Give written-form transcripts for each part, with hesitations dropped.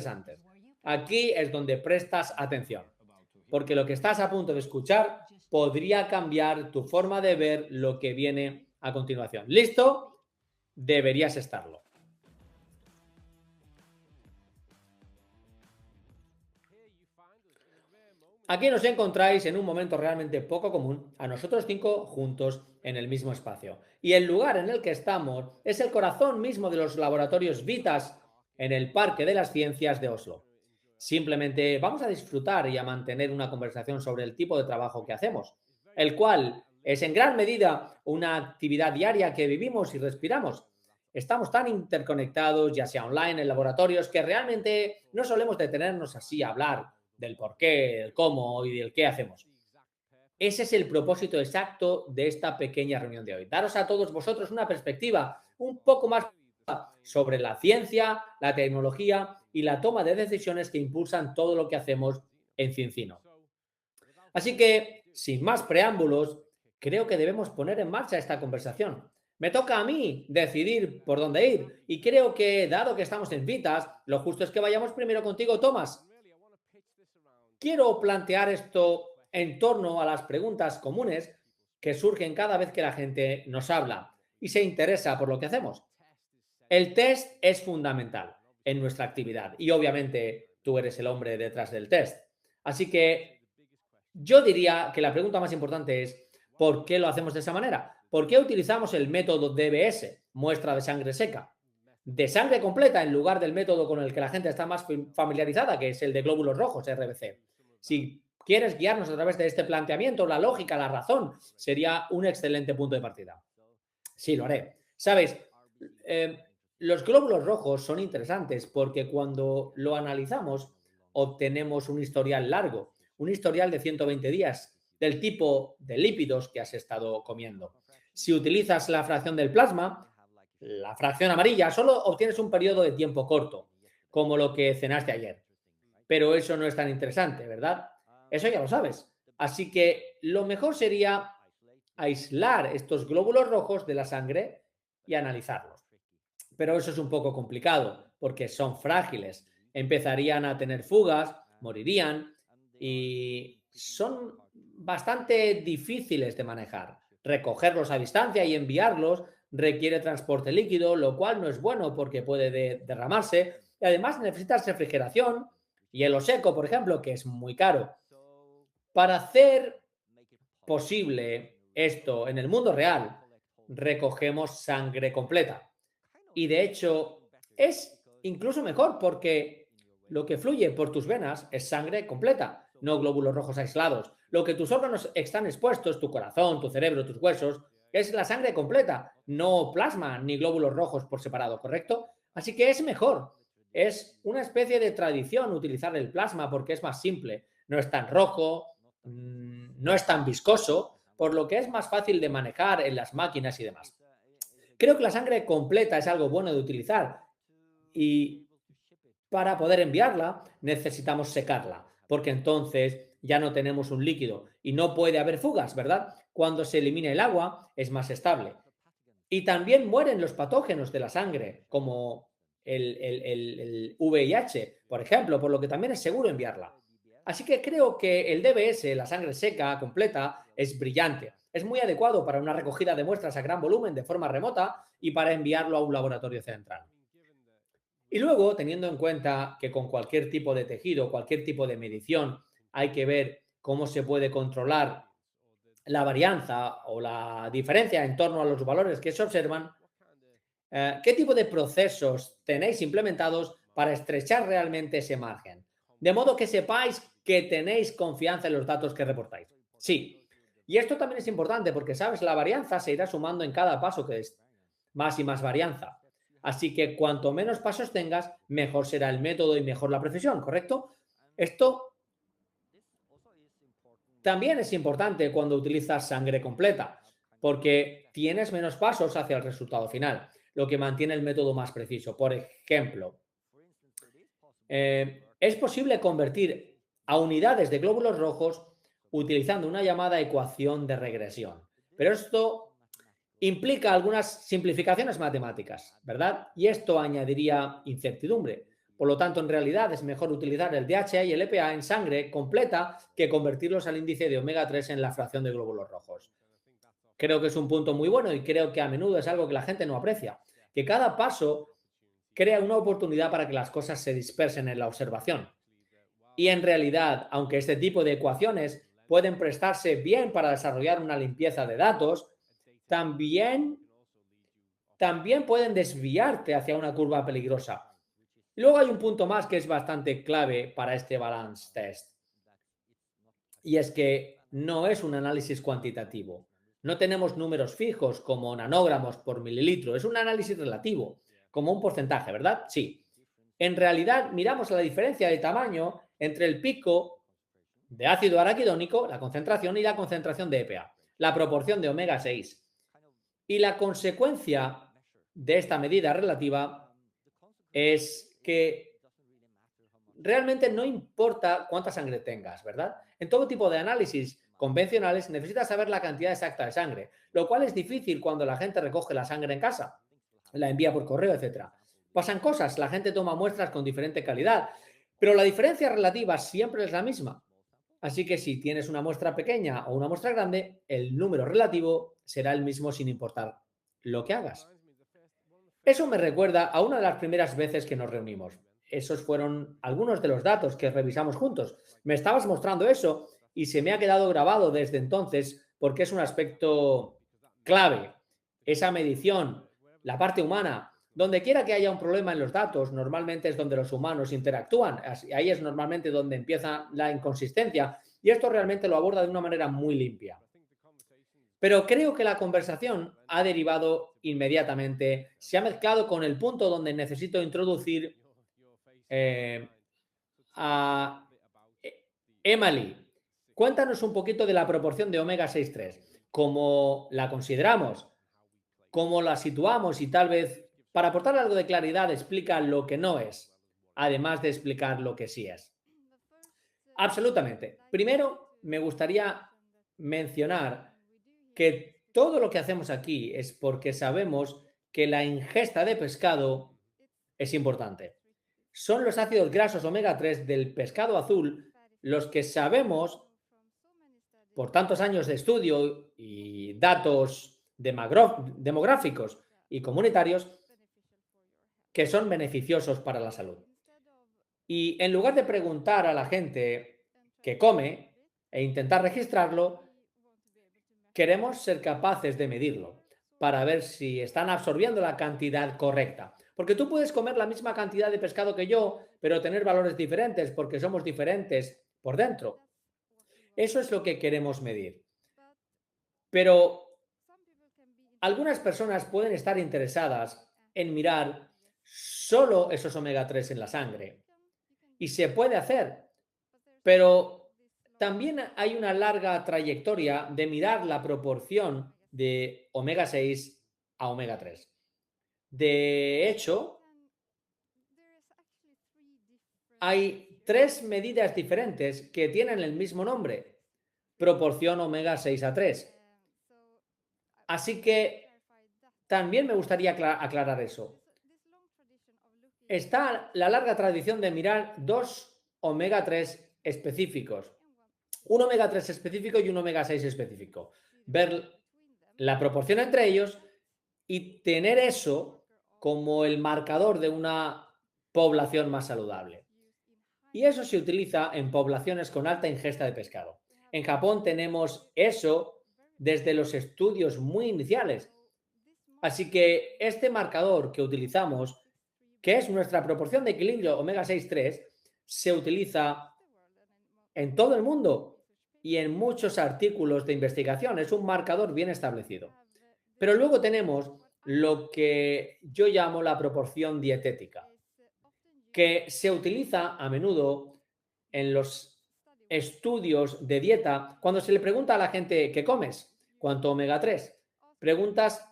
interesantes. Aquí es donde prestas atención, porque lo que estás a punto de escuchar podría cambiar tu forma de ver lo que viene a continuación. ¿Listo? Deberías estarlo. Aquí nos encontráis en un momento realmente poco común, a nosotros 5 juntos en el mismo espacio. Y el lugar en el que estamos es el corazón mismo de los laboratorios Vitas en el Parque de las Ciencias de Oslo. Simplemente vamos a disfrutar y a mantener una conversación sobre el tipo de trabajo que hacemos, el cual es en gran medida una actividad diaria que vivimos y respiramos. Estamos tan interconectados, ya sea online, en laboratorios, que realmente no solemos detenernos así a hablar del por qué, del cómo y del qué hacemos. Ese es el propósito exacto de esta pequeña reunión de hoy. Daros a todos vosotros una perspectiva un poco más sobre la ciencia, la tecnología y la toma de decisiones que impulsan todo lo que hacemos en Cincino. Así que, sin más preámbulos, creo que debemos poner en marcha esta conversación. Me toca a mí decidir por dónde ir y creo que, dado que estamos en Vitas, lo justo es que vayamos primero contigo, Tomás. Quiero plantear esto en torno a las preguntas comunes que surgen cada vez que la gente nos habla y se interesa por lo que hacemos. El test es fundamental en nuestra actividad y obviamente tú eres el hombre detrás del test. Así que yo diría que la pregunta más importante es ¿por qué lo hacemos de esa manera? ¿Por qué utilizamos el método DBS, muestra de sangre seca? De sangre completa en lugar del método con el que la gente está más familiarizada, que es el de glóbulos rojos, RBC. Si quieres guiarnos a través de este planteamiento, la lógica, la razón, sería un excelente punto de partida. Sí, lo haré. Sabes, eh, los glóbulos rojos son interesantes porque cuando lo analizamos obtenemos un historial largo, un historial de 120 días del tipo de lípidos que has estado comiendo. Si utilizas la fracción del plasma, la fracción amarilla, solo obtienes un periodo de tiempo corto, como lo que cenaste ayer. Pero eso no es tan interesante, ¿verdad? Eso ya lo sabes. Así que lo mejor sería aislar estos glóbulos rojos de la sangre y analizarlos. Pero eso es un poco complicado porque son frágiles. Empezarían a tener fugas, morirían y son bastante difíciles de manejar. Recogerlos a distancia y enviarlos requiere transporte líquido, lo cual no es bueno porque puede derramarse y además necesitas refrigeración, hielo seco, por ejemplo, que es muy caro. Para hacer posible esto en el mundo real, recogemos sangre completa. Y de hecho, es incluso mejor porque lo que fluye por tus venas es sangre completa, no glóbulos rojos aislados. Lo que tus órganos están expuestos, tu corazón, tu cerebro, tus huesos, es la sangre completa, no plasma ni glóbulos rojos por separado, ¿correcto? Así que es mejor. Es una especie de tradición utilizar el plasma porque es más simple. No es tan rojo, no es tan viscoso, por lo que es más fácil de manejar en las máquinas y demás. Creo que la sangre completa es algo bueno de utilizar y para poder enviarla necesitamos secarla, porque entonces ya no tenemos un líquido y no puede haber fugas, ¿verdad? Cuando se elimina el agua es más estable. Y también mueren los patógenos de la sangre, como el VIH, por ejemplo, por lo que también es seguro enviarla. Así que creo que el DBS, la sangre seca completa, es brillante. Es muy adecuado para una recogida de muestras a gran volumen de forma remota y para enviarlo a un laboratorio central. Y luego, teniendo en cuenta que con cualquier tipo de tejido, cualquier tipo de medición, hay que ver cómo se puede controlar la varianza o la diferencia en torno a los valores que se observan, ¿qué tipo de procesos tenéis implementados para estrechar realmente ese margen? De modo que sepáis que tenéis confianza en los datos que reportáis. Sí. Y esto también es importante porque, sabes, la varianza se irá sumando en cada paso que es más y más varianza. Así que cuanto menos pasos tengas, mejor será el método y mejor la precisión, ¿correcto? Esto también es importante cuando utilizas sangre completa, porque tienes menos pasos hacia el resultado final, lo que mantiene el método más preciso. Por ejemplo, es posible convertir a unidades de glóbulos rojos utilizando una llamada ecuación de regresión, pero esto implica algunas simplificaciones matemáticas, ¿verdad? Y esto añadiría incertidumbre, Por lo tanto, en realidad es mejor utilizar el DHA y el EPA en sangre completa que convertirlos al índice de omega 3 en la fracción de glóbulos rojos. Creo que es un punto muy bueno y creo que a menudo es algo que la gente no aprecia, que cada paso crea una oportunidad para que las cosas se dispersen en la observación. Y en realidad, aunque este tipo de ecuaciones pueden prestarse bien para desarrollar una limpieza de datos, también pueden desviarte hacia una curva peligrosa. Y luego hay un punto más que es bastante clave para este balance test. Y es que no es un análisis cuantitativo. No tenemos números fijos como nanogramos por mililitro. Es un análisis relativo, como un porcentaje, ¿verdad? Sí. En realidad, miramos la diferencia de tamaño entre el pico de ácido araquidónico, la concentración, y la concentración de EPA, la proporción de omega 6. Y la consecuencia de esta medida relativa es que realmente no importa cuánta sangre tengas, ¿verdad? En todo tipo de análisis convencionales necesitas saber la cantidad exacta de sangre, lo cual es difícil cuando la gente recoge la sangre en casa, la envía por correo, etcétera. Pasan cosas, la gente toma muestras con diferente calidad, pero la diferencia relativa siempre es la misma. Así que si tienes una muestra pequeña o una muestra grande, el número relativo será el mismo sin importar lo que hagas. Eso me recuerda a una de las primeras veces que nos reunimos. Esos fueron algunos de los datos que revisamos juntos. Me estabas mostrando eso y se me ha quedado grabado desde entonces porque es un aspecto clave. Esa medición, la parte humana, donde quiera que haya un problema en los datos, normalmente es donde los humanos interactúan. Ahí es normalmente donde empieza la inconsistencia y esto realmente lo aborda de una manera muy limpia. Pero creo que la conversación ha derivado inmediatamente, se ha mezclado con el punto donde necesito introducir eh, a Emily. Cuéntanos un poquito de la proporción de omega 6,3, cómo la consideramos, cómo la situamos y tal vez, para aportar algo de claridad, explica lo que no es, además de explicar lo que sí es. Absolutamente. Primero, me gustaría mencionar que todo lo que hacemos aquí es porque sabemos que la ingesta de pescado es importante. Son los ácidos grasos omega 3 del pescado azul los que sabemos por tantos años de estudio y datos demográficos y comunitarios que son beneficiosos para la salud. Y en lugar de preguntar a la gente qué come e intentar registrarlo, queremos ser capaces de medirlo para ver si están absorbiendo la cantidad correcta. Porque tú puedes comer la misma cantidad de pescado que yo, pero tener valores diferentes porque somos diferentes por dentro. Eso es lo que queremos medir. Pero algunas personas pueden estar interesadas en mirar solo esos omega 3 en la sangre. Y se puede hacer, pero también hay una larga trayectoria de mirar la proporción de omega 6 a omega 3. De hecho, hay 3 medidas diferentes que tienen el mismo nombre, proporción omega 6 a 3. Así que también me gustaría aclarar eso. Está la larga tradición de mirar 2 omega 3 específicos, un omega 3 específico y un omega 6 específico. Ver la proporción entre ellos y tener eso como el marcador de una población más saludable. Y eso se utiliza en poblaciones con alta ingesta de pescado. En Japón tenemos eso desde los estudios muy iniciales. Así que este marcador que utilizamos, que es nuestra proporción de equilibrio omega 6,3, se utiliza en todo el mundo y en muchos artículos de investigación. Es un marcador bien establecido. Pero luego tenemos lo que yo llamo la proporción dietética, que se utiliza a menudo en los estudios de dieta cuando se le pregunta a la gente ¿qué comes? ¿Cuánto omega 3? Preguntas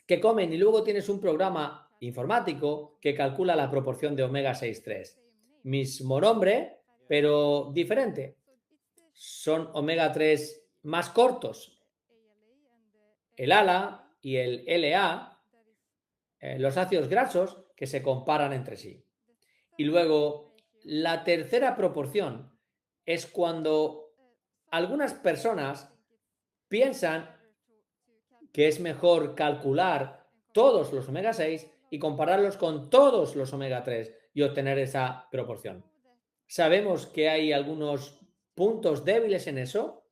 qué comen y luego tienes un programa informático que calcula la proporción de omega 6,3. Mismo nombre, pero diferente. Son omega 3 más cortos. El ALA y el LA, los ácidos grasos que se comparan entre sí. Y luego, la tercera proporción es cuando algunas personas piensan que es mejor calcular todos los omega 6 y compararlos con todos los omega 3 y obtener esa proporción. Sabemos que hay algunos puntos débiles en eso,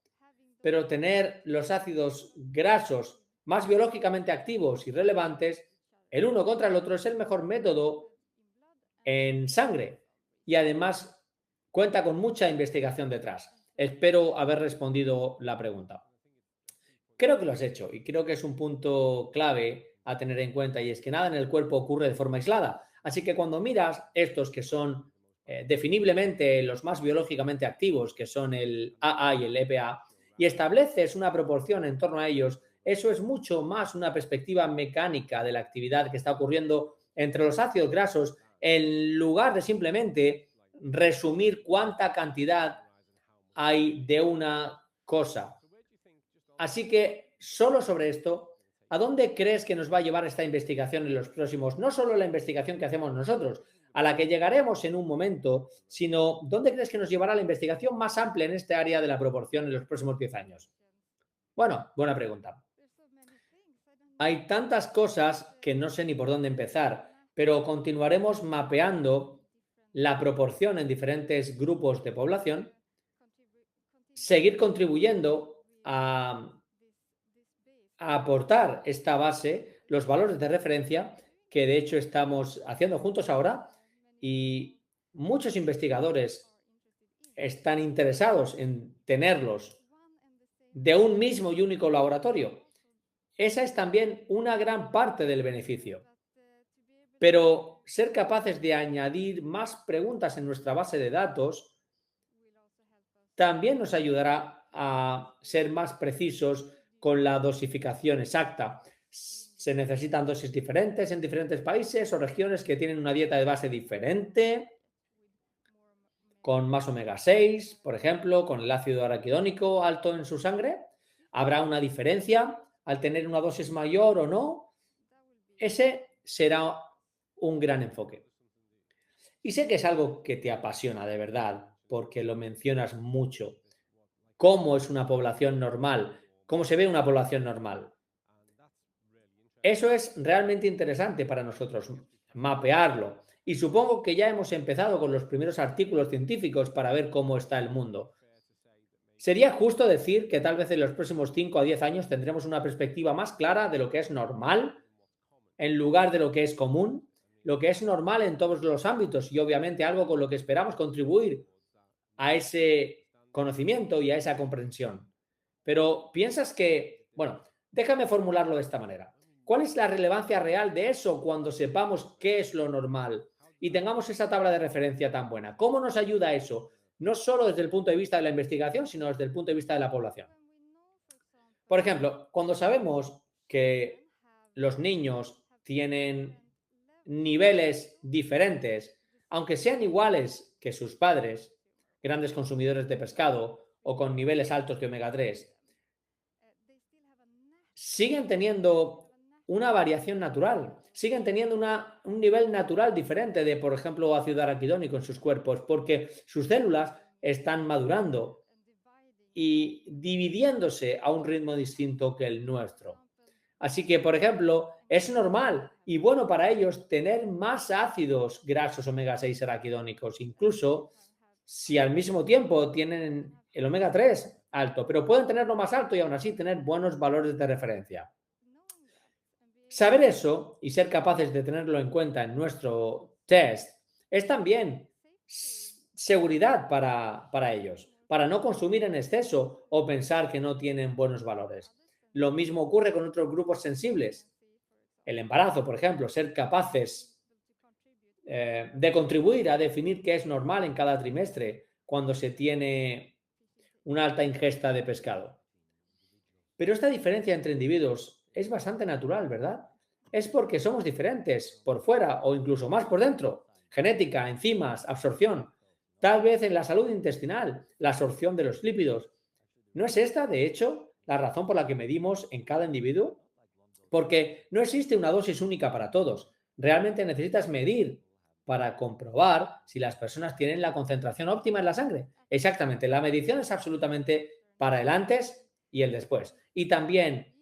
pero tener los ácidos grasos más biológicamente activos y relevantes, el uno contra el otro, es el mejor método en sangre y además cuenta con mucha investigación detrás. Espero haber respondido la pregunta. Creo que lo has hecho y creo que es un punto clave a tener en cuenta, y es que nada en el cuerpo ocurre de forma aislada. Así que cuando miras estos que son definiblemente los más biológicamente activos, que son el AA y el EPA, y estableces una proporción en torno a ellos, eso es mucho más una perspectiva mecánica de la actividad que está ocurriendo entre los ácidos grasos, en lugar de simplemente resumir cuánta cantidad hay de una cosa. Así que, solo sobre esto, ¿a dónde crees que nos va a llevar esta investigación en los próximos? No solo la investigación que hacemos nosotros, a la que llegaremos en un momento, sino ¿dónde crees que nos llevará la investigación más amplia en este área de la proporción en los próximos 10 años? Bueno, buena pregunta. Hay tantas cosas que no sé ni por dónde empezar, pero continuaremos mapeando la proporción en diferentes grupos de población, seguir contribuyendo a aportar esta base, los valores de referencia, que de hecho estamos haciendo juntos ahora, y muchos investigadores están interesados en tenerlos de un mismo y único laboratorio. Esa es también una gran parte del beneficio. Pero ser capaces de añadir más preguntas en nuestra base de datos también nos ayudará a ser más precisos con la dosificación exacta. Se necesitan dosis diferentes en diferentes países o regiones que tienen una dieta de base diferente, con más omega 6, por ejemplo, con el ácido araquidónico alto en su sangre. Habrá una diferencia al tener una dosis mayor o no. Ese será un gran enfoque. Y sé que es algo que te apasiona de verdad, porque lo mencionas mucho. ¿Cómo es una población normal? ¿Cómo se ve una población normal? Eso es realmente interesante para nosotros, mapearlo. Y supongo que ya hemos empezado con los primeros artículos científicos para ver cómo está el mundo. Sería justo decir que tal vez en los próximos 5 a 10 años tendremos una perspectiva más clara de lo que es normal en lugar de lo que es común, lo que es normal en todos los ámbitos y obviamente algo con lo que esperamos contribuir a ese conocimiento y a esa comprensión. Pero piensas que, bueno, déjame formularlo de esta manera. ¿Cuál es la relevancia real de eso cuando sepamos qué es lo normal y tengamos esa tabla de referencia tan buena? ¿Cómo nos ayuda eso? No solo desde el punto de vista de la investigación, sino desde el punto de vista de la población. Por ejemplo, cuando sabemos que los niños tienen niveles diferentes, aunque sean iguales que sus padres, grandes consumidores de pescado o con niveles altos de omega 3, siguen teniendo una variación natural, siguen teniendo un nivel natural diferente de, por ejemplo, ácido araquidónico en sus cuerpos, porque sus células están madurando y dividiéndose a un ritmo distinto que el nuestro. Así que, por ejemplo, es normal y bueno para ellos tener más ácidos grasos omega 6 araquidónicos, incluso si al mismo tiempo tienen el omega 3 alto, pero pueden tenerlo más alto y aún así tener buenos valores de referencia. Saber eso y ser capaces de tenerlo en cuenta en nuestro test es también seguridad para ellos, para no consumir en exceso o pensar que no tienen buenos valores. Lo mismo ocurre con otros grupos sensibles. El embarazo, por ejemplo, ser capaces de contribuir a definir qué es normal en cada trimestre cuando se tiene una alta ingesta de pescado. Pero esta diferencia entre individuos es bastante natural, ¿verdad? Es porque somos diferentes por fuera o incluso más por dentro. Genética, enzimas, absorción. Tal vez en la salud intestinal, la absorción de los lípidos. ¿No es esta, de hecho, la razón por la que medimos en cada individuo? Porque no existe una dosis única para todos. Realmente necesitas medir para comprobar si las personas tienen la concentración óptima en la sangre. Exactamente, la medición es absolutamente para el antes y el después. Y también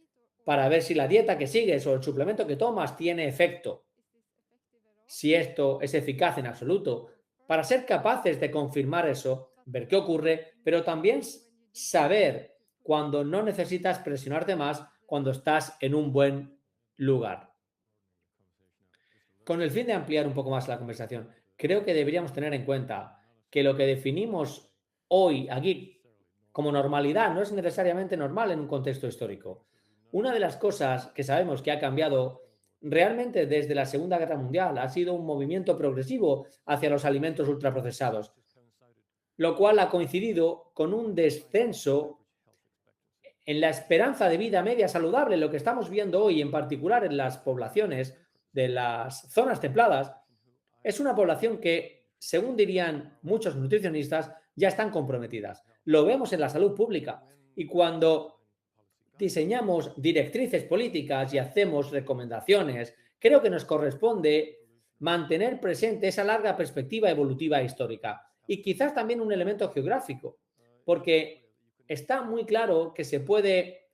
para ver si la dieta que sigues o el suplemento que tomas tiene efecto, si esto es eficaz en absoluto, para ser capaces de confirmar eso, ver qué ocurre, pero también saber cuando no necesitas presionarte más, cuando estás en un buen lugar. Con el fin de ampliar un poco más la conversación, creo que deberíamos tener en cuenta que lo que definimos hoy aquí como normalidad no es necesariamente normal en un contexto histórico. Una de las cosas que sabemos que ha cambiado realmente desde la Segunda Guerra Mundial ha sido un movimiento progresivo hacia los alimentos ultraprocesados, lo cual ha coincidido con un descenso en la esperanza de vida media saludable. Lo que estamos viendo hoy, en particular en las poblaciones de las zonas templadas, es una población que, según dirían muchos nutricionistas, ya están comprometidas. Lo vemos en la salud pública. Y cuando diseñamos directrices políticas y hacemos recomendaciones, creo que nos corresponde mantener presente esa larga perspectiva evolutiva e histórica y quizás también un elemento geográfico, porque está muy claro que se puede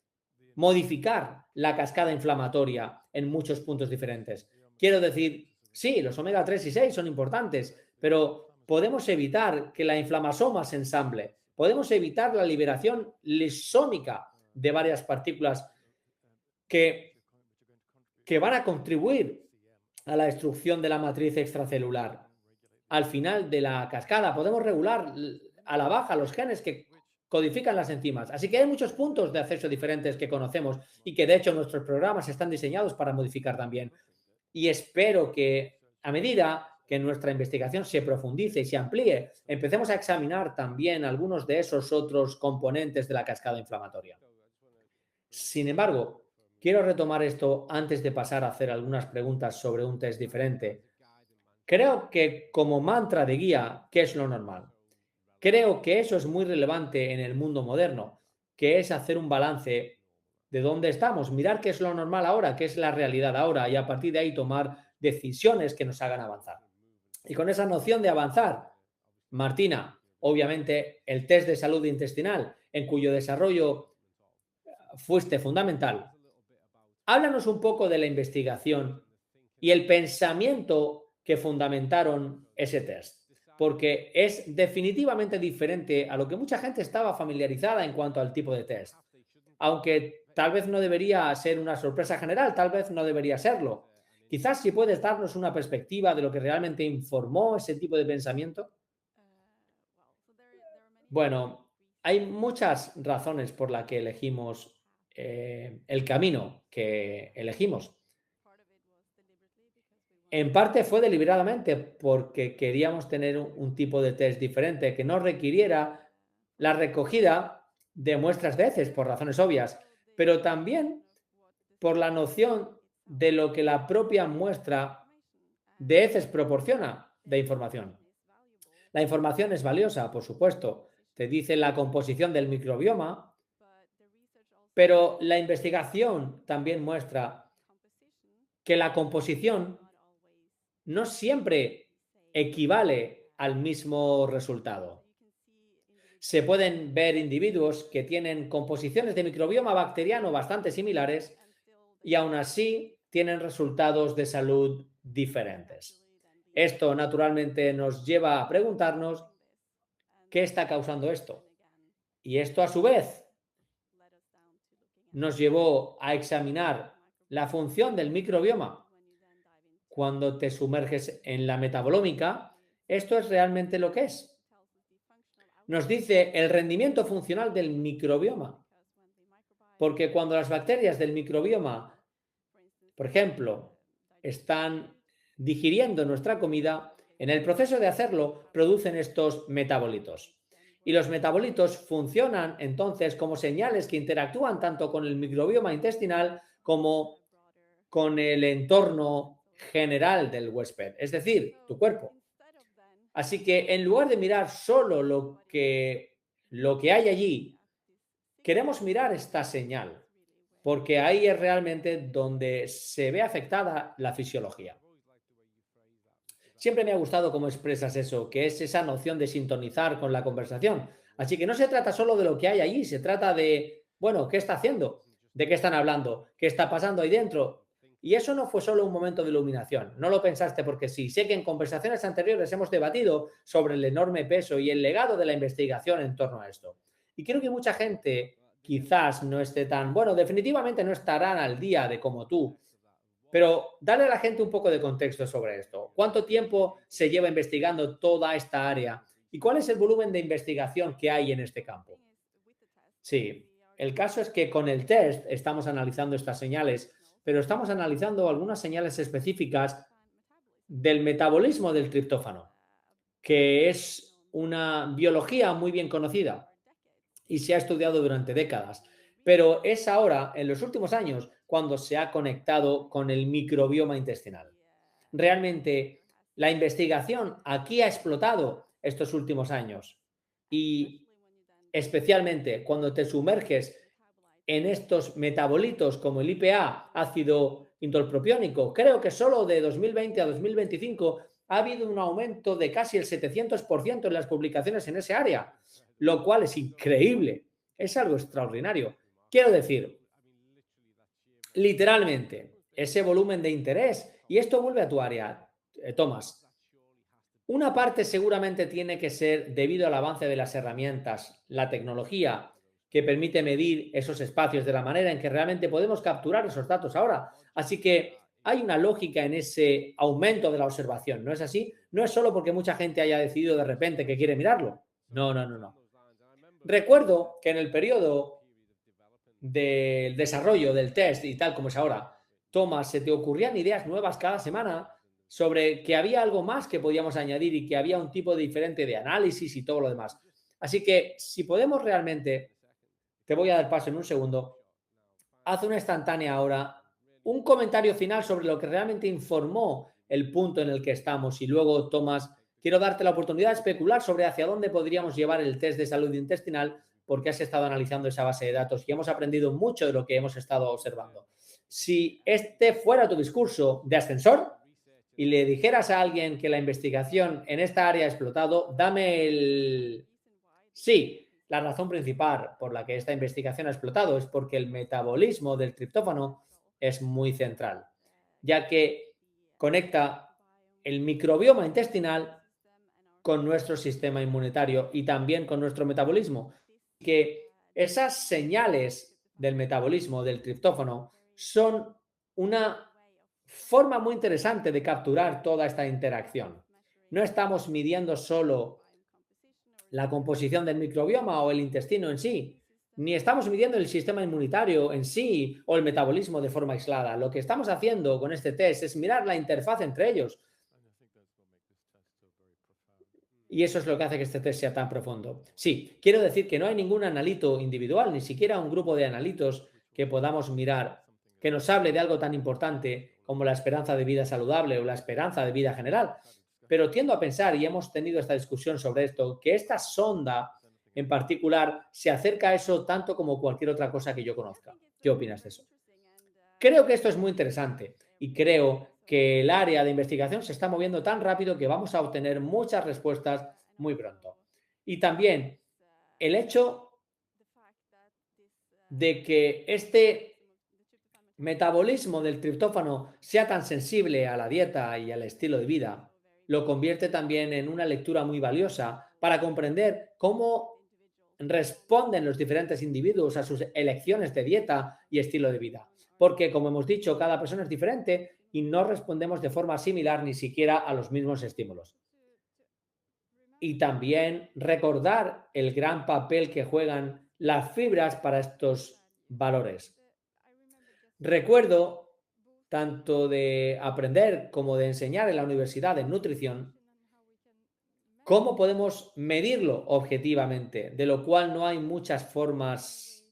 modificar la cascada inflamatoria en muchos puntos diferentes. Quiero decir, sí, los omega 3 y 6 son importantes, pero podemos evitar que la inflamasoma se ensamble, podemos evitar la liberación lisómica de varias partículas que, que van a contribuir a la destrucción de la matriz extracelular. Al final de la cascada podemos regular a la baja los genes que codifican las enzimas. Así que hay muchos puntos de acceso diferentes que conocemos y que de hecho nuestros programas están diseñados para modificar también. Y espero que a medida que nuestra investigación se profundice y se amplíe, empecemos a examinar también algunos de esos otros componentes de la cascada inflamatoria. Sin embargo, quiero retomar esto antes de pasar a hacer algunas preguntas sobre un test diferente. Creo que como mantra de guía, ¿qué es lo normal? Creo que eso es muy relevante en el mundo moderno, que es hacer un balance de dónde estamos, mirar qué es lo normal ahora, qué es la realidad ahora y a partir de ahí tomar decisiones que nos hagan avanzar. Y con esa noción de avanzar, Martina, obviamente el test de salud intestinal, en cuyo desarrollo fuiste fundamental. Háblanos un poco de la investigación y el pensamiento que fundamentaron ese test, porque es definitivamente diferente a lo que mucha gente estaba familiarizada en cuanto al tipo de test. Aunque tal vez no debería ser una sorpresa general, tal vez no debería serlo. Quizás si puedes darnos una perspectiva de lo que realmente informó ese tipo de pensamiento. Bueno, hay muchas razones por las que elegimos el camino que elegimos. En parte fue deliberadamente porque queríamos tener un tipo de test diferente que no requiriera la recogida de muestras de heces, por razones obvias, pero también por la noción de lo que la propia muestra de heces proporciona de información. La información es valiosa, por supuesto, te dice la composición del microbioma, pero la investigación también muestra que la composición no siempre equivale al mismo resultado. Se pueden ver individuos que tienen composiciones de microbioma bacteriano bastante similares y aún así tienen resultados de salud diferentes. Esto naturalmente nos lleva a preguntarnos qué está causando esto. Y esto a su vez nos llevó a examinar la función del microbioma. Cuando te sumerges en la metabolómica, esto es realmente lo que es. Nos dice el rendimiento funcional del microbioma, porque cuando las bacterias del microbioma, por ejemplo, están digiriendo nuestra comida, en el proceso de hacerlo producen estos metabolitos. Y los metabolitos funcionan entonces como señales que interactúan tanto con el microbioma intestinal como con el entorno general del huésped, es decir, tu cuerpo. Así que en lugar de mirar solo lo que hay allí, queremos mirar esta señal, porque ahí es realmente donde se ve afectada la fisiología. Siempre me ha gustado cómo expresas eso, que es esa noción de sintonizar con la conversación. Así que no se trata solo de lo que hay allí, se trata de, bueno, ¿qué está haciendo? ¿De qué están hablando? ¿Qué está pasando ahí dentro? Y eso no fue solo un momento de iluminación, no lo pensaste porque sí. Sé que en conversaciones anteriores hemos debatido sobre el enorme peso y el legado de la investigación en torno a esto. Y creo que mucha gente quizás no esté tan, bueno, definitivamente no estarán al día de como tú, pero dale a la gente un poco de contexto sobre esto. ¿Cuánto tiempo se lleva investigando toda esta área? ¿Y cuál es el volumen de investigación que hay en este campo? Sí, el caso es que con el test estamos analizando estas señales, pero estamos analizando algunas señales específicas del metabolismo del triptófano, que es una biología muy bien conocida y se ha estudiado durante décadas. Pero es ahora, en los últimos años, cuando se ha conectado con el microbioma intestinal. Realmente, la investigación aquí ha explotado estos últimos años y especialmente cuando te sumerges en estos metabolitos como el IPA, ácido indolpropiónico. Creo que solo de 2020 a 2025 ha habido un aumento de casi el 700% en las publicaciones en ese área, lo cual es increíble, es algo extraordinario. Quiero decir, literalmente, ese volumen de interés, y esto vuelve a tu área, Tomás. Una parte seguramente tiene que ser debido al avance de las herramientas, la tecnología que permite medir esos espacios de la manera en que realmente podemos capturar esos datos ahora. Así que hay una lógica en ese aumento de la observación, ¿no es así? No es solo porque mucha gente haya decidido de repente que quiere mirarlo. No, no, no, no. Recuerdo que en el periodo del desarrollo del test y tal como es ahora, Tomás, se te ocurrían ideas nuevas cada semana sobre que había algo más que podíamos añadir y que había un tipo diferente de análisis y todo lo demás. Así que si podemos realmente, te voy a dar paso en un segundo, haz una instantánea ahora, un comentario final sobre lo que realmente informó el punto en el que estamos y luego, Tomás, quiero darte la oportunidad de especular sobre hacia dónde podríamos llevar el test de salud intestinal porque has estado analizando esa base de datos y hemos aprendido mucho de lo que hemos estado observando. Si este fuera tu discurso de ascensor y le dijeras a alguien que la investigación en esta área ha explotado, dame el... Sí, la razón principal por la que esta investigación ha explotado es porque el metabolismo del triptófano es muy central, ya que conecta el microbioma intestinal con nuestro sistema inmunitario y también con nuestro metabolismo. Que esas señales del metabolismo del triptófano son una forma muy interesante de capturar toda esta interacción. No estamos midiendo solo la composición del microbioma o el intestino en sí, ni estamos midiendo el sistema inmunitario en sí o el metabolismo de forma aislada. Lo que estamos haciendo con este test es mirar la interfaz entre ellos. Y eso es lo que hace que este test sea tan profundo. Sí, quiero decir que no hay ningún analito individual, ni siquiera un grupo de analitos que podamos mirar, que nos hable de algo tan importante como la esperanza de vida saludable o la esperanza de vida general. Pero tiendo a pensar, y hemos tenido esta discusión sobre esto, que esta sonda en particular se acerca a eso tanto como cualquier otra cosa que yo conozca. ¿Qué opinas de eso? Creo que esto es muy interesante y creo que el área de investigación se está moviendo tan rápido que vamos a obtener muchas respuestas muy pronto. Y también el hecho de que este metabolismo del triptófano sea tan sensible a la dieta y al estilo de vida, lo convierte también en una lectura muy valiosa para comprender cómo responden los diferentes individuos a sus elecciones de dieta y estilo de vida. Porque, como hemos dicho, cada persona es diferente y no respondemos de forma similar ni siquiera a los mismos estímulos. Y también recordar el gran papel que juegan las fibras para estos valores. Recuerdo tanto de aprender como de enseñar en la universidad en nutrición cómo podemos medirlo objetivamente, de lo cual no hay muchas formas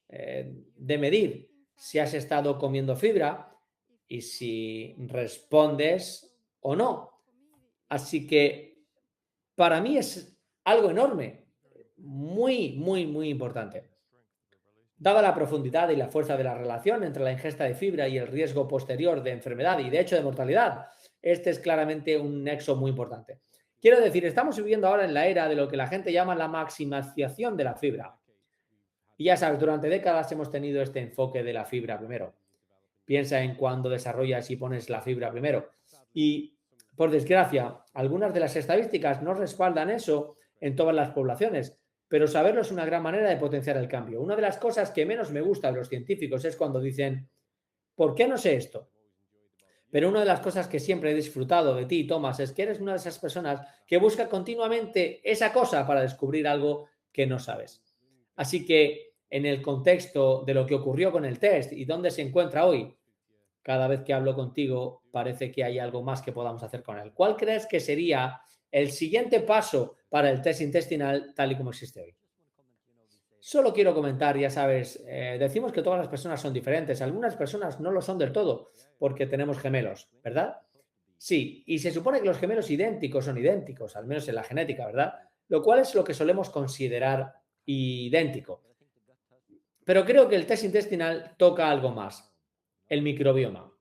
de medir si has estado comiendo fibra y si respondes o no. Así que para mí es algo enorme, muy, muy, muy importante. Dada la profundidad y la fuerza de la relación entre la ingesta de fibra y el riesgo posterior de enfermedad y de hecho de mortalidad, Este es claramente un nexo muy importante. Quiero decir, estamos viviendo ahora en la era de lo que la gente llama la maximización de la fibra. Y ya sabes, durante décadas hemos tenido este enfoque de la fibra primero. Piensa en cuando desarrollas y pones la fibra primero. Y, por desgracia, algunas de las estadísticas no respaldan eso en todas las poblaciones, pero saberlo es una gran manera de potenciar el cambio. Una de las cosas que menos me gusta de los científicos es cuando dicen, ¿por qué no sé esto? Pero una de las cosas que siempre he disfrutado de ti, Tomás, es que eres una de esas personas que busca continuamente esa cosa para descubrir algo que no sabes. Así que en el contexto de lo que ocurrió con el test y dónde se encuentra hoy, cada vez que hablo contigo parece que hay algo más que podamos hacer con él. ¿Cuál crees que sería el siguiente paso para el test intestinal tal y como existe hoy? Solo quiero comentar, ya sabes, decimos que todas las personas son diferentes. Algunas personas no lo son del todo porque tenemos gemelos, ¿verdad? Sí, y se supone que los gemelos idénticos son idénticos, al menos en la genética, ¿verdad? Lo cual es lo que solemos considerar idéntico. Pero creo que el test intestinal toca algo más, el microbioma.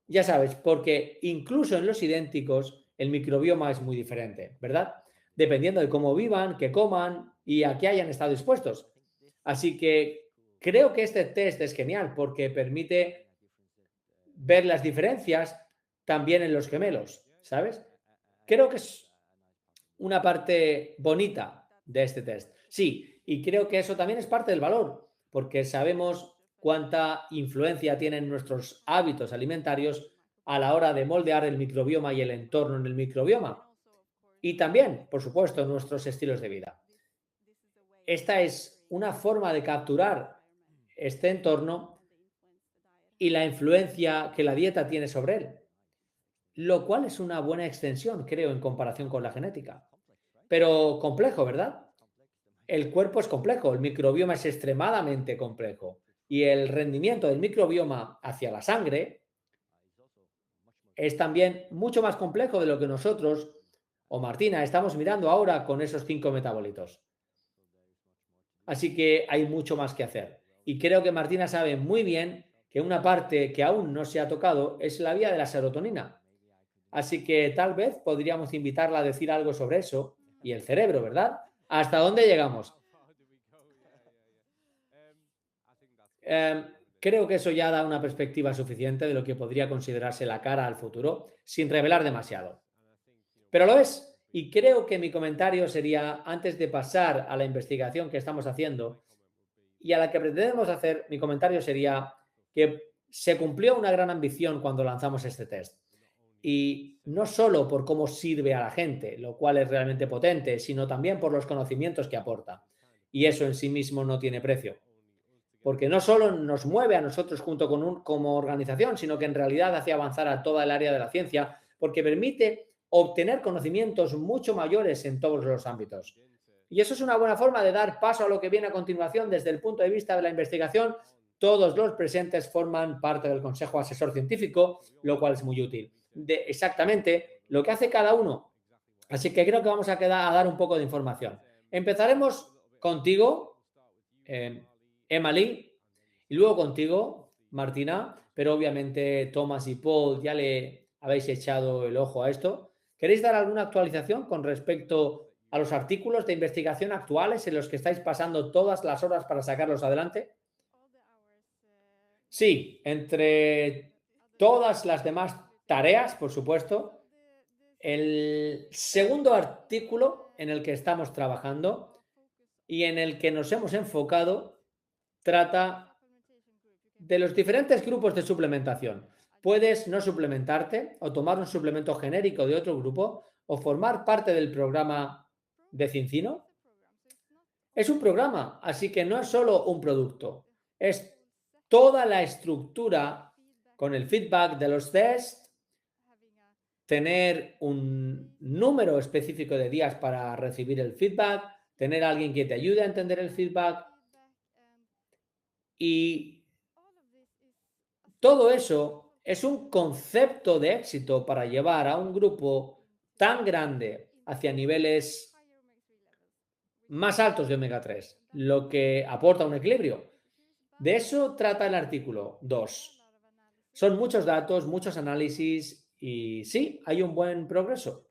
Ya sabes, porque incluso en los idénticos el microbioma es muy diferente, ¿verdad? Dependiendo de cómo vivan, qué coman y a qué hayan estado expuestos. Así que creo que este test es genial porque permite ver las diferencias también en los gemelos, ¿sabes? Creo que es una parte bonita de este test. Sí, y creo que eso también es parte del valor, porque sabemos cuánta influencia tienen nuestros hábitos alimentarios a la hora de moldear el microbioma y el entorno en el microbioma. Y también, por supuesto, nuestros estilos de vida. Esta es una forma de capturar este entorno y la influencia que la dieta tiene sobre él, lo cual es una buena extensión, creo, en comparación con la genética. Pero complejo, ¿verdad? El cuerpo es complejo, el microbioma es extremadamente complejo y el rendimiento del microbioma hacia la sangre es también mucho más complejo de lo que nosotros o Martina estamos mirando ahora con esos 5 metabolitos. Así que hay mucho más que hacer. Y creo que Martina sabe muy bien que una parte que aún no se ha tocado es la vía de la serotonina. Así que tal vez podríamos invitarla a decir algo sobre eso y el cerebro, ¿verdad? ¿Hasta dónde llegamos? Eh, Creo que eso ya da una perspectiva suficiente de lo que podría considerarse la cara al futuro, sin revelar demasiado. Pero lo es. Y creo que mi comentario sería, antes de pasar a la investigación que estamos haciendo y a la que pretendemos hacer, mi comentario sería que se cumplió una gran ambición cuando lanzamos este test. Y no solo por cómo sirve a la gente, lo cual es realmente potente, sino también por los conocimientos que aporta. Y eso en sí mismo no tiene precio. Porque no solo nos mueve a nosotros junto con como organización, sino que en realidad hace avanzar a toda el área de la ciencia, porque permite obtener conocimientos mucho mayores en todos los ámbitos. Y eso es una buena forma de dar paso a lo que viene a continuación desde el punto de vista de la investigación. Todos los presentes forman parte del Consejo Asesor Científico, lo cual es muy útil. De exactamente lo que hace cada uno. Así que creo que vamos a dar un poco de información. Empezaremos contigo, Emma Lee, y luego contigo, Martina, pero obviamente Thomas y Paul ya le habéis echado el ojo a esto. ¿Queréis dar alguna actualización con respecto a los artículos de investigación actuales en los que estáis pasando todas las horas para sacarlos adelante? Sí, entre todas las demás tareas, por supuesto, el segundo artículo en el que estamos trabajando y en el que nos hemos enfocado trata de los diferentes grupos de suplementación. Puedes no suplementarte o tomar un suplemento genérico de otro grupo o formar parte del programa de Cincino. Es un programa, así que no es solo un producto, es toda la estructura con el feedback de los tests, tener un número específico de días para recibir el feedback, tener a alguien que te ayude a entender el feedback y todo eso es un concepto de éxito para llevar a un grupo tan grande hacia niveles más altos de omega 3, lo que aporta un equilibrio. De eso trata el artículo 2. Son muchos datos, muchos análisis Y sí, hay un buen progreso.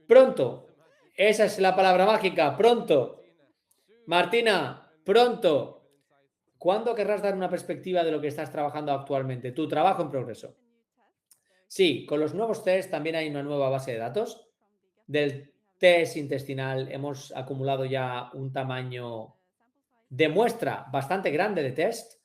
Pronto. Esa es la palabra mágica, pronto. Martina, pronto. ¿Cuándo querrás dar una perspectiva de lo que estás trabajando actualmente? Tu trabajo en progreso. Sí, con los nuevos test también hay una nueva base de datos. Del test intestinal hemos acumulado ya un tamaño de muestra bastante grande de test.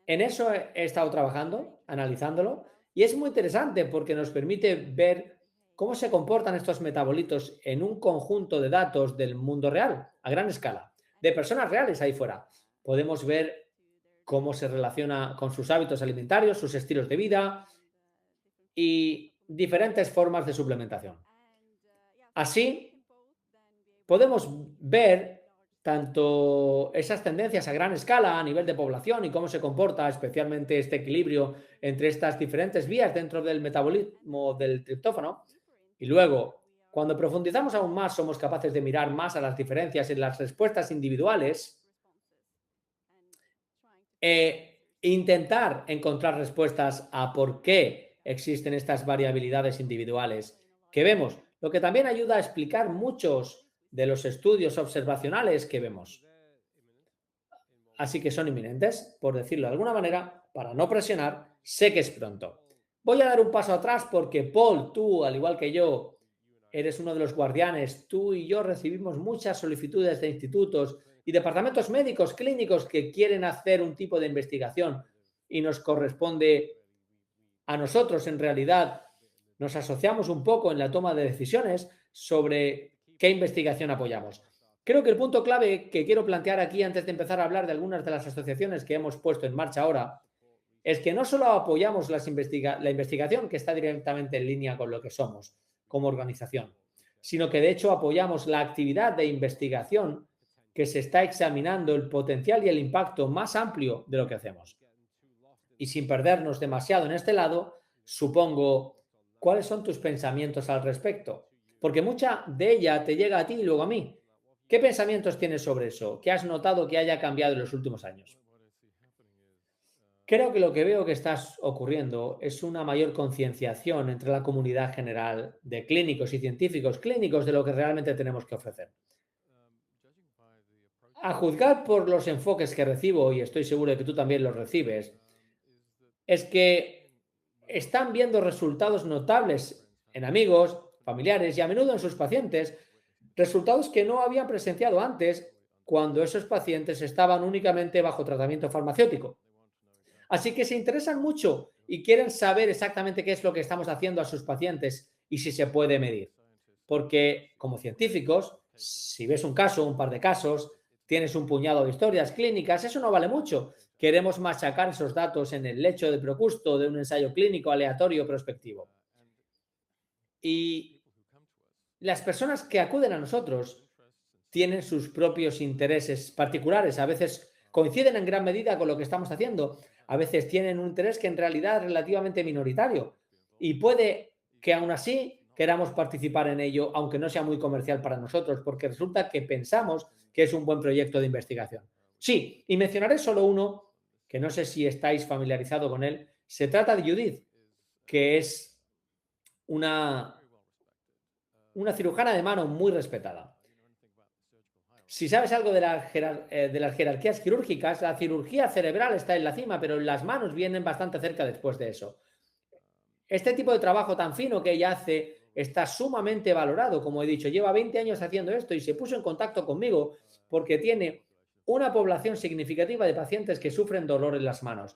En eso he estado trabajando, analizándolo, y es muy interesante porque nos permite ver cómo se comportan estos metabolitos en un conjunto de datos del mundo real, a gran escala, de personas reales ahí fuera. Podemos ver cómo se relaciona con sus hábitos alimentarios, sus estilos de vida y diferentes formas de suplementación. Así, podemos ver tanto esas tendencias a gran escala a nivel de población y cómo se comporta especialmente este equilibrio entre estas diferentes vías dentro del metabolismo del triptófano. Y luego, cuando profundizamos aún más, somos capaces de mirar más a las diferencias en las respuestas individuales e intentar encontrar respuestas a por qué existen estas variabilidades individuales que vemos, lo que también ayuda a explicar muchos de los estudios observacionales que vemos. Así que son inminentes, por decirlo de alguna manera, para no presionar, sé que es pronto. Voy a dar un paso atrás porque Paul, tú, al igual que yo, eres uno de los guardianes. Tú y yo recibimos muchas solicitudes de institutos y departamentos médicos clínicos que quieren hacer un tipo de investigación y nos corresponde a nosotros, en realidad, nos asociamos un poco en la toma de decisiones sobre qué investigación apoyamos. Creo que el punto clave que quiero plantear aquí antes de empezar a hablar de algunas de las asociaciones que hemos puesto en marcha ahora es que no solo apoyamos la investigación que está directamente en línea con lo que somos como organización, sino que de hecho apoyamos la actividad de investigación que se está examinando el potencial y el impacto más amplio de lo que hacemos. Y sin perdernos demasiado en este lado, supongo, ¿cuáles son tus pensamientos al respecto? Porque mucha de ella te llega a ti y luego a mí. ¿Qué pensamientos tienes sobre eso? ¿Qué has notado que haya cambiado en los últimos años? Creo que lo que veo que está ocurriendo es una mayor concienciación entre la comunidad general de clínicos y científicos clínicos de lo que realmente tenemos que ofrecer. A juzgar por los enfoques que recibo, y estoy seguro de que tú también los recibes, es que están viendo resultados notables en amigos, familiares y a menudo en sus pacientes, resultados que no habían presenciado antes cuando esos pacientes estaban únicamente bajo tratamiento farmacéutico. Así que se interesan mucho y quieren saber exactamente qué es lo que estamos haciendo a sus pacientes y si se puede medir. Porque como científicos, si ves un caso, un par de casos, tienes un puñado de historias clínicas, eso no vale mucho. Queremos machacar esos datos en el lecho de Procusto de un ensayo clínico aleatorio prospectivo. Y las personas que acuden a nosotros tienen sus propios intereses particulares, a veces coinciden en gran medida con lo que estamos haciendo, a veces tienen un interés que en realidad es relativamente minoritario y puede que aún así queramos participar en ello, aunque no sea muy comercial para nosotros, porque resulta que pensamos que es un buen proyecto de investigación. Sí, y mencionaré solo uno, que no sé si estáis familiarizado con él. Se trata de Judith, que es una cirujana de mano muy respetada. Si sabes algo de las jerarquías quirúrgicas, la cirugía cerebral está en la cima, pero las manos vienen bastante cerca después de eso. Este tipo de trabajo tan fino que ella hace está sumamente valorado, como he dicho. Lleva 20 años haciendo esto y se puso en contacto conmigo porque tiene una población significativa de pacientes que sufren dolor en las manos.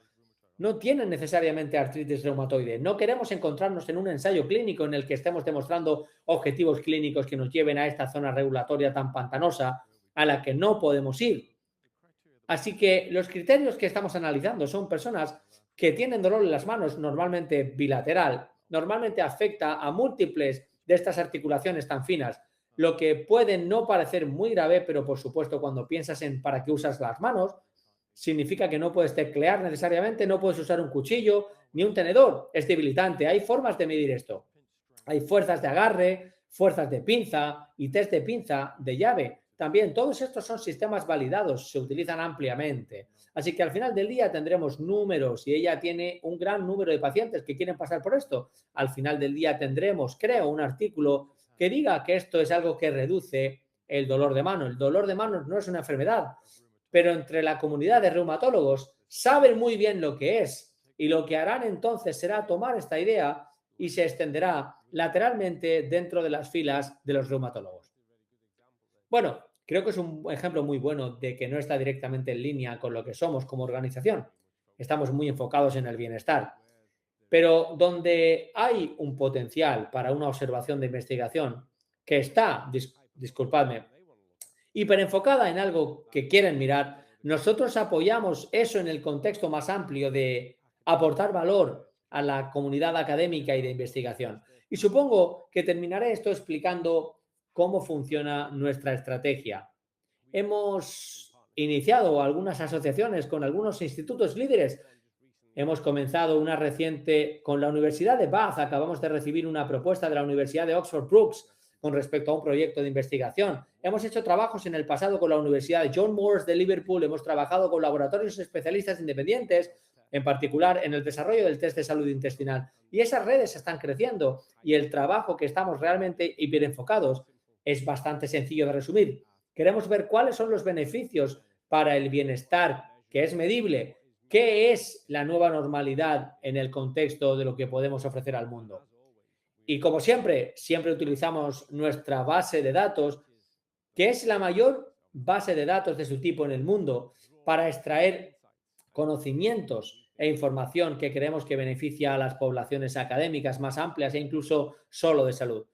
No tienen necesariamente artritis reumatoide. No queremos encontrarnos en un ensayo clínico en el que estemos demostrando objetivos clínicos que nos lleven a esta zona regulatoria tan pantanosa a la que no podemos ir. Así que los criterios que estamos analizando son personas que tienen dolor en las manos, normalmente bilateral, normalmente afecta a múltiples de estas articulaciones tan finas, lo que puede no parecer muy grave, pero por supuesto cuando piensas en para qué usas las manos, significa que no puedes teclear necesariamente, no puedes usar un cuchillo ni un tenedor, es debilitante. Hay formas de medir esto. Hay fuerzas de agarre, fuerzas de pinza y test de pinza de llave. también todos estos son sistemas validados, se utilizan ampliamente. Así que al final del día tendremos números y ella tiene un gran número de pacientes que quieren pasar por esto. Al final del día tendremos, creo, un artículo que diga que esto es algo que reduce el dolor de mano. El dolor de mano no es una enfermedad, pero entre la comunidad de reumatólogos saben muy bien lo que es y lo que harán entonces será tomar esta idea y se extenderá lateralmente dentro de las filas de los reumatólogos. Bueno, creo que es un ejemplo muy bueno de que no está directamente en línea con lo que somos como organización. Estamos muy enfocados en el bienestar, pero donde hay un potencial para una observación de investigación que está, disculpadme, hiperenfocada en algo que quieren mirar, nosotros apoyamos eso en el contexto más amplio de aportar valor a la comunidad académica y de investigación. Y supongo que terminaré esto explicando cómo funciona nuestra estrategia. Hemos iniciado algunas asociaciones con algunos institutos líderes. Hemos comenzado una reciente con la Universidad de Bath. Acabamos de recibir una propuesta de la Universidad de Oxford Brookes con respecto a un proyecto de investigación. Hemos hecho trabajos en el pasado con la Universidad de John Moores de Liverpool. Hemos trabajado con laboratorios especialistas independientes, en particular en el desarrollo del test de salud intestinal. Y esas redes están creciendo y el trabajo que estamos realmente hiperenfocados es bastante sencillo de resumir. Queremos ver cuáles son los beneficios para el bienestar, que es medible. ¿Qué es la nueva normalidad en el contexto de lo que podemos ofrecer al mundo? Y como siempre, siempre utilizamos nuestra base de datos, que es la mayor base de datos de su tipo en el mundo, para extraer conocimientos e información que creemos que beneficia a las poblaciones académicas más amplias e incluso solo de salud.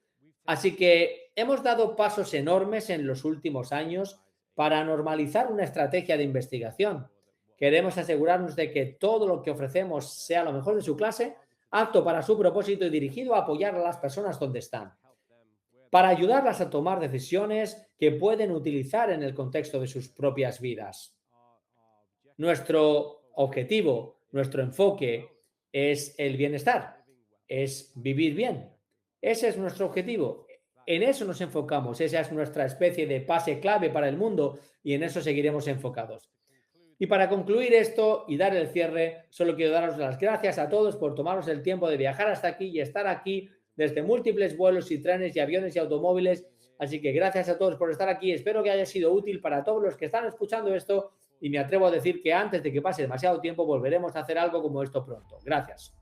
Así que hemos dado pasos enormes en los últimos años para normalizar una estrategia de investigación. Queremos asegurarnos de que todo lo que ofrecemos sea lo mejor de su clase, apto para su propósito y dirigido a apoyar a las personas donde están, para ayudarlas a tomar decisiones que pueden utilizar en el contexto de sus propias vidas. Nuestro objetivo, nuestro enfoque es el bienestar, es vivir bien. Ese es nuestro objetivo. En eso nos enfocamos. Esa es nuestra especie de pase clave para el mundo y en eso seguiremos enfocados. Y para concluir esto y dar el cierre, solo quiero daros las gracias a todos por tomaros el tiempo de viajar hasta aquí y estar aquí desde múltiples vuelos y trenes y aviones y automóviles. Así que gracias a todos por estar aquí. Espero que haya sido útil para todos los que están escuchando esto y me atrevo a decir que antes de que pase demasiado tiempo volveremos a hacer algo como esto pronto. Gracias.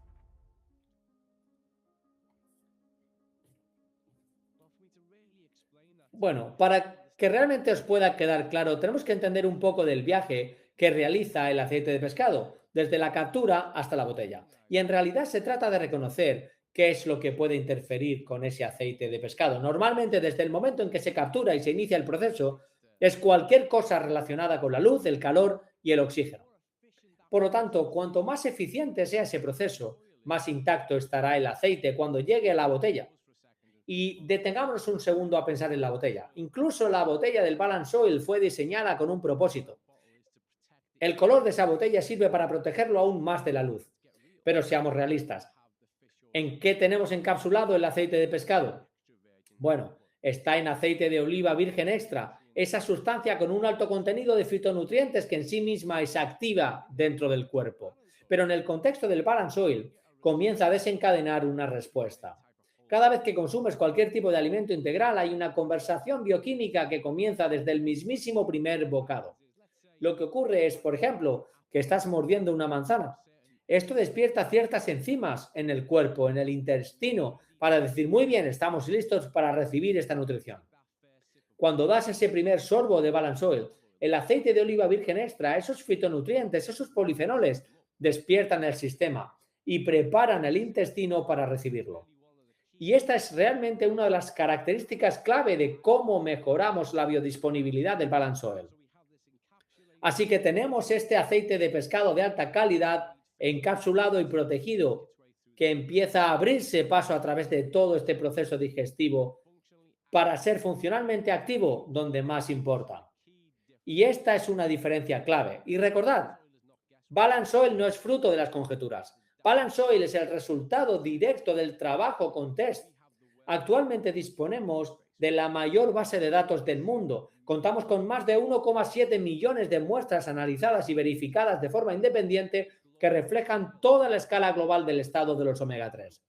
Bueno, para que realmente os pueda quedar claro, tenemos que entender un poco del viaje que realiza el aceite de pescado, desde la captura hasta la botella. Y en realidad se trata de reconocer qué es lo que puede interferir con ese aceite de pescado. Normalmente, desde el momento en que se captura y se inicia el proceso, es cualquier cosa relacionada con la luz, el calor y el oxígeno. Por lo tanto, cuanto más eficiente sea ese proceso, más intacto estará el aceite cuando llegue a la botella. Y detengámonos un segundo a pensar en la botella. Incluso la botella del Balance Oil fue diseñada con un propósito. El color de esa botella sirve para protegerlo aún más de la luz. Pero seamos realistas. ¿En qué tenemos encapsulado el aceite de pescado? Bueno, está en aceite de oliva virgen extra, esa sustancia con un alto contenido de fitonutrientes que en sí misma es activa dentro del cuerpo. Pero en el contexto del Balance Oil comienza a desencadenar una respuesta. Cada vez que consumes cualquier tipo de alimento integral hay una conversación bioquímica que comienza desde el mismísimo primer bocado. Lo que ocurre es, por ejemplo, que estás mordiendo una manzana. Esto despierta ciertas enzimas en el cuerpo, en el intestino, para decir, muy bien, estamos listos para recibir esta nutrición. Cuando das ese primer sorbo de Balance Oil, el aceite de oliva virgen extra, esos fitonutrientes, esos polifenoles, despiertan el sistema y preparan el intestino para recibirlo. Y esta es realmente una de las características clave de cómo mejoramos la biodisponibilidad del Balance Oil. Así que tenemos este aceite de pescado de alta calidad, encapsulado y protegido, que empieza a abrirse paso a través de todo este proceso digestivo para ser funcionalmente activo donde más importa. Y esta es una diferencia clave. Y recordad, Balance Oil no es fruto de las conjeturas. Balance Oil es el resultado directo del trabajo con test. Actualmente disponemos de la mayor base de datos del mundo. Contamos con más de 1,7 millones de muestras analizadas y verificadas de forma independiente que reflejan toda la escala global del estado de los omega 3.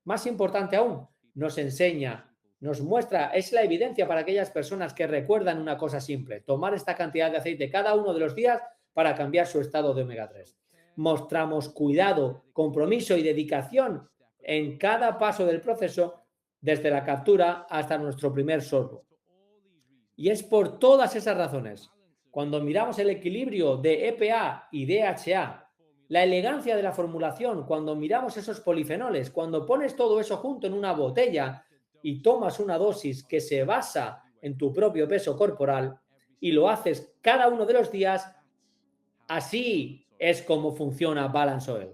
Más importante aún, nos enseña, nos muestra, es la evidencia para aquellas personas que recuerdan una cosa simple: tomar esta cantidad de aceite cada uno de los días para cambiar su estado de omega 3. Mostramos cuidado, compromiso y dedicación en cada paso del proceso, desde la captura hasta nuestro primer sorbo. Y es por todas esas razones, cuando miramos el equilibrio de EPA y DHA, la elegancia de la formulación, cuando miramos esos polifenoles, cuando pones todo eso junto en una botella y tomas una dosis que se basa en tu propio peso corporal y lo haces cada uno de los días, así es como funciona Balance Oil.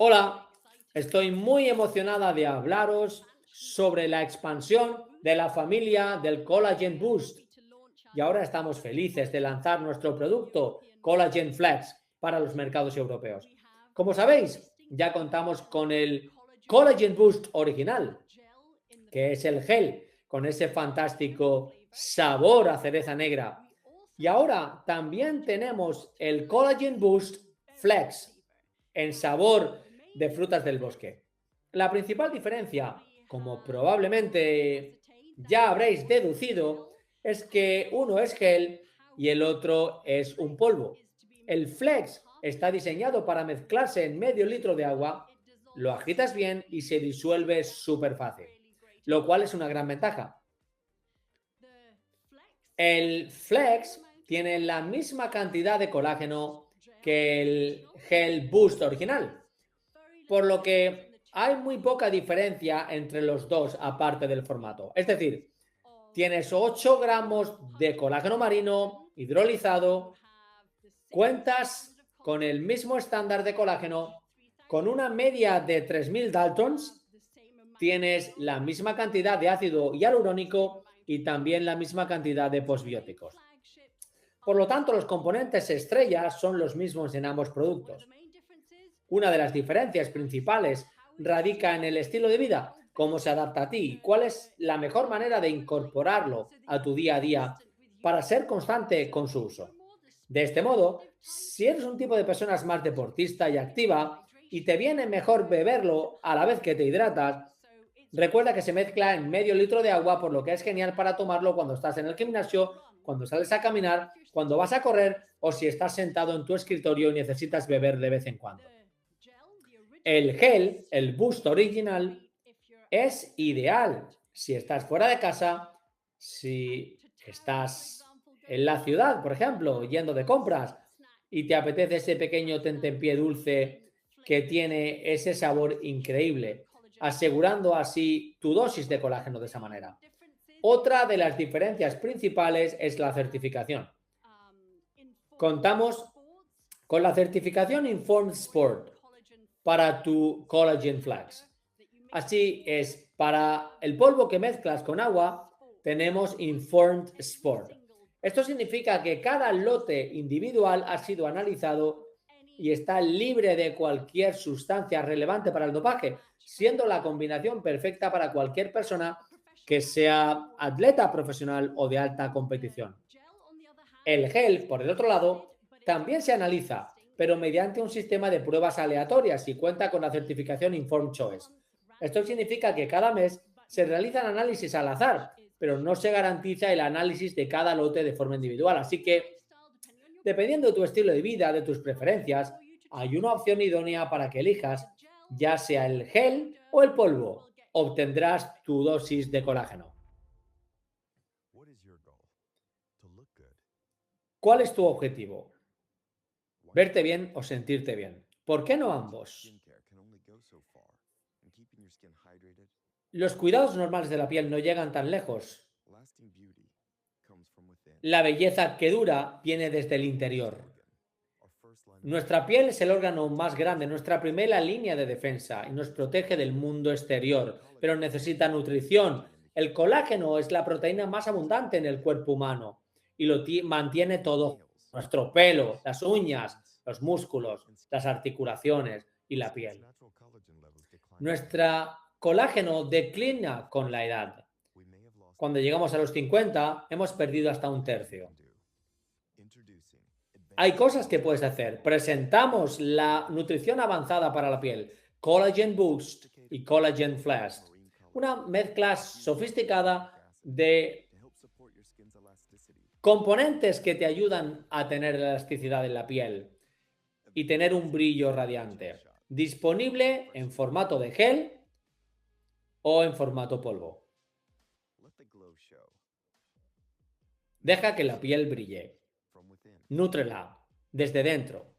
Hola, estoy muy emocionada de hablaros sobre la expansión de la familia del Collagen Boost. Y ahora estamos felices de lanzar nuestro producto Collagen Flex para los mercados europeos. Como sabéis, ya contamos con el Collagen Boost original, que es el gel con ese fantástico sabor a cereza negra. Y ahora también tenemos el Collagen Boost Flex en sabor de frutas del bosque. La principal diferencia, como probablemente ya habréis deducido, es que uno es gel y el otro es un polvo. El Flex está diseñado para mezclarse en medio litro de agua, lo agitas bien y se disuelve súper fácil, lo cual es una gran ventaja. El Flex tiene la misma cantidad de colágeno que el Gel Boost original, por lo que hay muy poca diferencia entre los dos aparte del formato. Es decir, tienes 8 gramos de colágeno marino hidrolizado, cuentas con el mismo estándar de colágeno, con una media de 3000 Daltons, tienes la misma cantidad de ácido hialurónico y también la misma cantidad de posbióticos. Por lo tanto, los componentes estrella son los mismos en ambos productos. Una de las diferencias principales radica en el estilo de vida, cómo se adapta a ti, cuál es la mejor manera de incorporarlo a tu día a día para ser constante con su uso. De este modo, si eres un tipo de personas más deportista y activa y te viene mejor beberlo a la vez que te hidratas, recuerda que se mezcla en medio litro de agua, por lo que es genial para tomarlo cuando estás en el gimnasio, cuando sales a caminar, cuando vas a correr o si estás sentado en tu escritorio y necesitas beber de vez en cuando. El gel, el Boost original, es ideal si estás fuera de casa, si estás en la ciudad, por ejemplo, yendo de compras y te apetece ese pequeño tentempié dulce que tiene ese sabor increíble, asegurando así tu dosis de colágeno de esa manera. Otra de las diferencias principales es la certificación. Contamos con la certificación Informed Sport para tu Collagen Flex. Así es, para el polvo que mezclas con agua, tenemos Informed Sport. Esto significa que cada lote individual ha sido analizado y está libre de cualquier sustancia relevante para el dopaje, siendo la combinación perfecta para cualquier persona que sea atleta profesional o de alta competición. El gel, por el otro lado, también se analiza, pero mediante un sistema de pruebas aleatorias y cuenta con la certificación Informed Choice. Esto significa que cada mes se realizan análisis al azar, pero no se garantiza el análisis de cada lote de forma individual. Así que, dependiendo de tu estilo de vida, de tus preferencias, hay una opción idónea para que elijas, ya sea el gel o el polvo. Obtendrás tu dosis de colágeno. ¿Cuál es tu objetivo? ¿Verte bien o sentirte bien? ¿Por qué no ambos? Los cuidados normales de la piel no llegan tan lejos. La belleza que dura viene desde el interior. Nuestra piel es el órgano más grande, nuestra primera línea de defensa y nos protege del mundo exterior, pero necesita nutrición. El colágeno es la proteína más abundante en el cuerpo humano y lo mantiene todo: nuestro pelo, las uñas, los músculos, las articulaciones y la piel. Nuestra colágeno declina con la edad. Cuando llegamos a los 50, hemos perdido hasta un tercio. Hay cosas que puedes hacer. Presentamos la nutrición avanzada para la piel, Collagen Boost y Collagen Flash. Una mezcla sofisticada de componentes que te ayudan a tener elasticidad en la piel y tener un brillo radiante. Disponible en formato de gel o en formato polvo. Deja que la piel brille. Nútrela desde dentro.